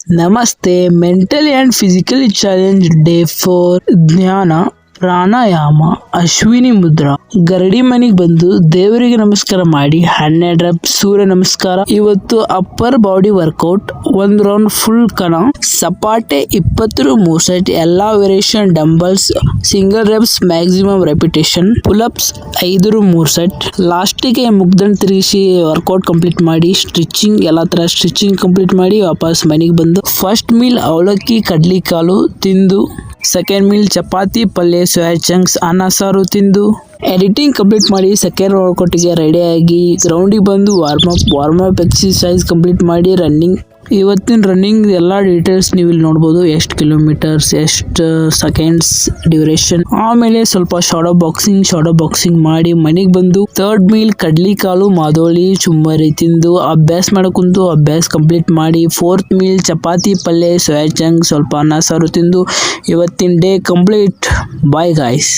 ನಮಸ್ತೆ. Mentally and physically challenge day 4 ಧ್ಯಾನ, ಪ್ರಾಣಾಯಾಮ, ಅಶ್ವಿನಿ ಮುದ್ರಾ. ಗರಡಿ ಮನೆಗೆ ಬಂದು ದೇವರಿಗೆ ನಮಸ್ಕಾರ ಮಾಡಿ 12 reps ಸೂರ್ಯ ನಮಸ್ಕಾರ. ಇವತ್ತು upper body workout, 1 round full ಕಣ, ಸಪಾಟೆ 20 3 ಸೆಟ್, ಎಲ್ಲಾ variation dumbbells, single reps maximum repetition, pullups 5 3 set. ಲಾಸ್ಟಿಗೆ ಮುಗ್ದನ್ ತಿರುಗಿಸಿ ವರ್ಕೌಟ್ ಕಂಪ್ಲೀಟ್ ಮಾಡಿ, ಸ್ಟ್ರಿಚಿಂಗ್ ಎಲ್ಲಾ ತರ ಸ್ಟ್ರಿಚಿಂಗ್ ಕಂಪ್ಲೀಟ್ ಮಾಡಿ ವಾಪಸ್ ಮನೆಗೆ ಬಂದು ಫಸ್ಟ್ ಮೀಲ್ ಅವಲಕ್ಕಿ ಕಡ್ಲಿ ಕಾಲು ತಿಂದು, ಸೆಕೆಂಡ್ ಮೀಲ್ ಚಪಾತಿ ಪಲ್ಯ ಸೋಯಾ ಚಂಕ್ಸ್ ಅನ್ನ ಸಾರು ತಿಂದು, ಎಡಿಟಿಂಗ್ ಕಂಪ್ಲೀಟ್ ಮಾಡಿ ಸೆಕೆಂಡ್ ವರ್ಕೌಟ್ಗೆ ರೆಡಿ ಆಗಿ ಗ್ರೌಂಡಿಗೆ ಬಂದು ವಾರ್ಮ್ ಅಪ್ ಎಕ್ಸರ್ಸೈಸ್ ಕಂಪ್ಲೀಟ್ ಮಾಡಿ ರನ್ನಿಂಗ್. ಇವತ್ತಿನ ರನ್ನಿಂಗ್ ಎಲ್ಲ ಡೀಟೇಲ್ಸ್ ನೀವು ಇಲ್ಲಿ ನೋಡ್ಬೋದು, ಎಷ್ಟು ಕಿಲೋಮೀಟರ್ಸ್, ಎಷ್ಟು ಸೆಕೆಂಡ್ಸ್ ಡ್ಯೂರೇಷನ್. ಆಮೇಲೆ ಸ್ವಲ್ಪ ಶಾಡೋ ಬಾಕ್ಸಿಂಗ್ ಮಾಡಿ ಮನೆಗೆ ಬಂದು ಥರ್ಡ್ ಮೀಲ್ ಕಡ್ಲಿ ಕಾಲು ಮಾದೋಳಿ ಚುಮ್ಮರಿ ತಿಂದು ಅಭ್ಯಾಸ ಮಾಡಕುಂತು ಅಭ್ಯಾಸ ಕಂಪ್ಲೀಟ್ ಮಾಡಿ, ಫೋರ್ತ್ ಮೀಲ್ ಚಪಾತಿ ಪಲ್ಯ ಸೋಯಾ ಚಂಕ್ ಸ್ವಲ್ಪ ಅನ್ನ ಸಾರು ತಿಂದು ಇವತ್ತಿನ ಡೇ ಕಂಪ್ಲೀಟ್. Bye guys.